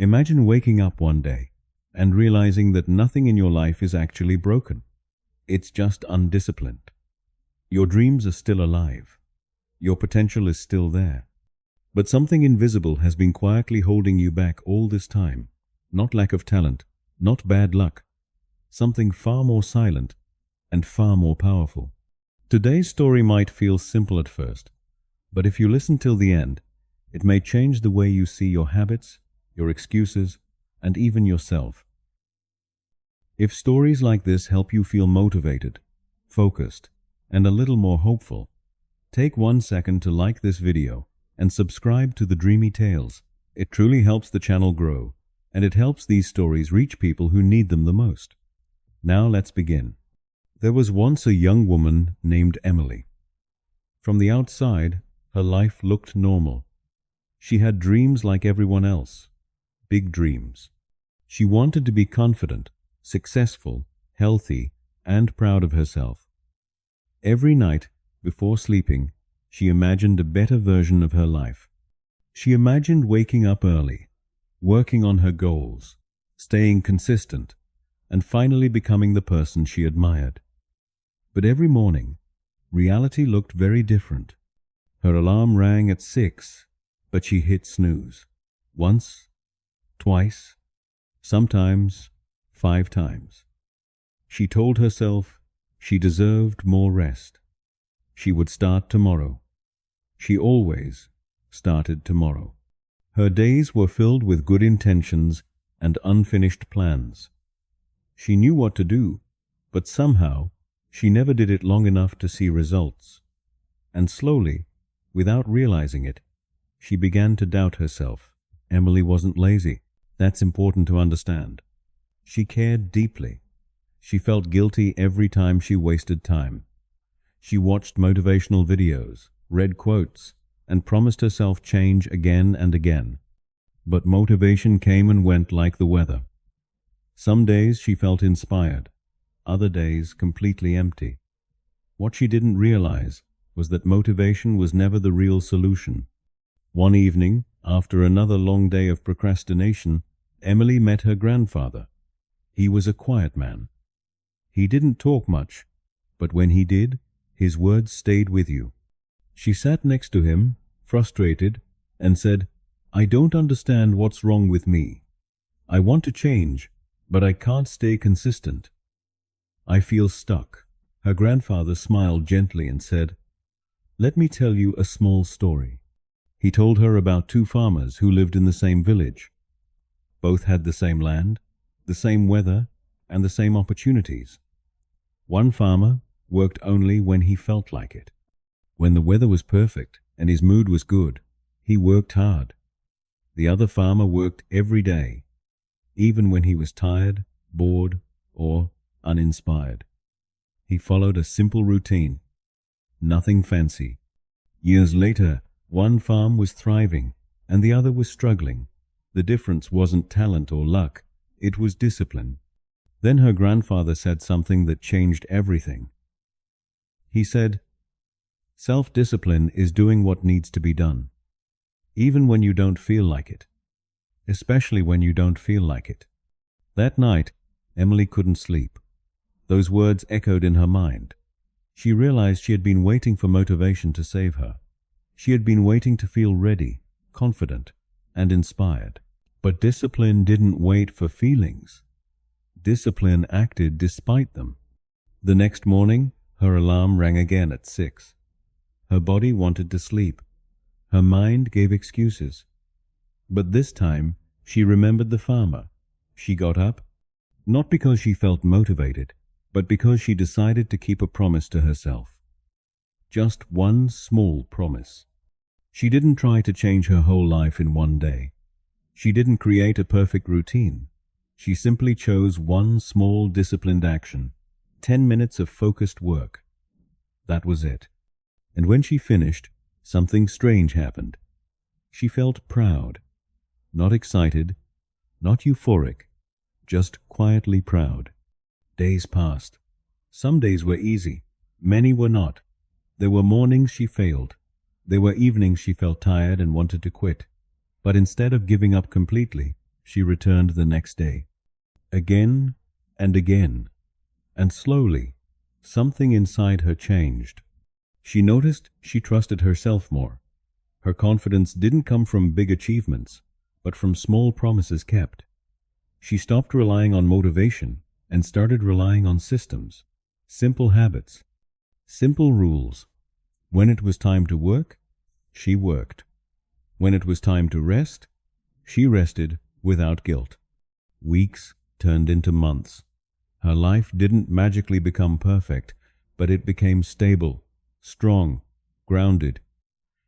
Imagine waking up one day and realizing that nothing in your life is actually broken. It's just undisciplined. Your dreams are still alive. Your potential is still there. But something invisible has been quietly holding you back all this time. Not lack of talent, not bad luck. Something far more silent and far more powerful. Today's story might feel simple at first, but if you listen till the end, it may change the way you see your habits, your excuses, and even yourself. If stories like this help you feel motivated, focused, and a little more hopeful, take 1 second to like this video and subscribe to the Dreamy Tales. It truly helps the channel grow, and it helps these stories reach people who need them the most. Now let's begin. There was once a young woman named Emily. From the outside, her life looked normal. She had dreams like everyone else. Big dreams. She wanted to be confident, successful, healthy, and proud of herself. Every night, before sleeping, she imagined a better version of her life. She imagined waking up early, working on her goals, staying consistent, and finally becoming the person she admired. But every morning, reality looked very different. Her alarm rang at 6, but she hit snooze. Once, twice, sometimes 5 times. She told herself she deserved more rest. She would start tomorrow. She always started tomorrow. Her days were filled with good intentions and unfinished plans. She knew what to do, but somehow she never did it long enough to see results. And slowly, without realizing it, she began to doubt herself. Emily wasn't lazy. That's important to understand. She cared deeply. She felt guilty every time she wasted time. She watched motivational videos, read quotes, and promised herself change again and again. But motivation came and went like the weather. Some days she felt inspired, other days completely empty. What she didn't realize was that motivation was never the real solution. One evening, after another long day of procrastination, Emily met her grandfather. He was a quiet man. He didn't talk much, but when he did, his words stayed with you. She sat next to him, frustrated, and said, "I don't understand what's wrong with me. I want to change, but I can't stay consistent. I feel stuck." Her grandfather smiled gently and said, "Let me tell you a small story." He told her about 2 farmers who lived in the same village. Both had the same land, the same weather, and the same opportunities. One farmer worked only when he felt like it. When the weather was perfect and his mood was good, he worked hard. The other farmer worked every day, even when he was tired, bored, or uninspired. He followed a simple routine. Nothing fancy. Years later, one farm was thriving and the other was struggling. The difference wasn't talent or luck, it was discipline. Then her grandfather said something that changed everything. He said, "Self-discipline is doing what needs to be done, even when you don't feel like it, especially when you don't feel like it." That night, Emily couldn't sleep. Those words echoed in her mind. She realized she had been waiting for motivation to save her. She had been waiting to feel ready, confident, and inspired. But discipline didn't wait for feelings. Discipline acted despite them. The next morning, her alarm rang again at 6. Her body wanted to sleep. Her mind gave excuses. But this time, she remembered the farmer. She got up, not because she felt motivated, but because she decided to keep a promise to herself. Just one small promise. She didn't try to change her whole life in one day. She didn't create a perfect routine. She simply chose one small disciplined action, 10 minutes of focused work. That was it. And when she finished, something strange happened. She felt proud. Not excited, not euphoric, just quietly proud. Days passed. Some days were easy, many were not. There were mornings she failed. There were evenings she felt tired and wanted to quit. But instead of giving up completely, she returned the next day. Again and again, and slowly, something inside her changed. She noticed she trusted herself more. Her confidence didn't come from big achievements, but from small promises kept. She stopped relying on motivation and started relying on systems, simple habits, simple rules. When it was time to work, she worked. When it was time to rest, she rested without guilt. Weeks turned into months. Her life didn't magically become perfect, but it became stable, strong, grounded.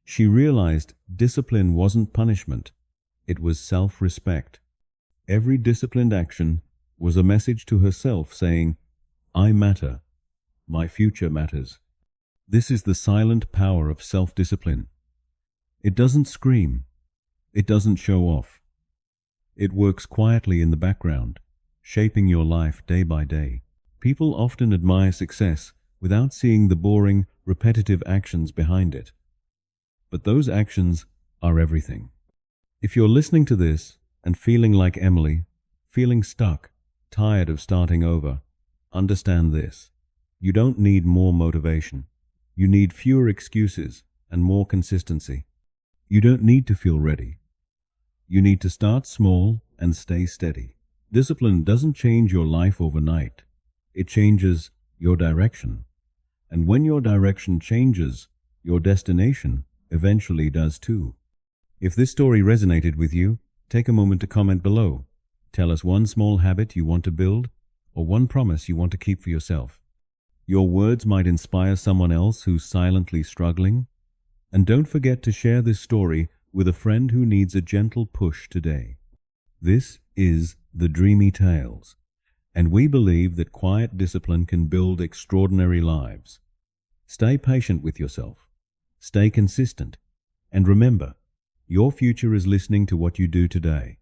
She realized discipline wasn't punishment, it was self-respect. Every disciplined action was a message to herself saying, I matter, my future matters. This is the silent power of self-discipline. It doesn't scream, it doesn't show off. It works quietly in the background, shaping your life day by day. People often admire success without seeing the boring, repetitive actions behind it. But those actions are everything. If you're listening to this and feeling like Emily, feeling stuck, tired of starting over, understand this. You don't need more motivation. You need fewer excuses and more consistency. You don't need to feel ready. You need to start small and stay steady. Discipline doesn't change your life overnight. It changes your direction. And when your direction changes, your destination eventually does too. If this story resonated with you, take a moment to comment below. Tell us one small habit you want to build or one promise you want to keep for yourself. Your words might inspire someone else who's silently struggling. And don't forget to share this story with a friend who needs a gentle push today. This is the Dreamy Tales, and we believe that quiet discipline can build extraordinary lives. Stay patient with yourself, stay consistent, and remember, your future is listening to what you do today.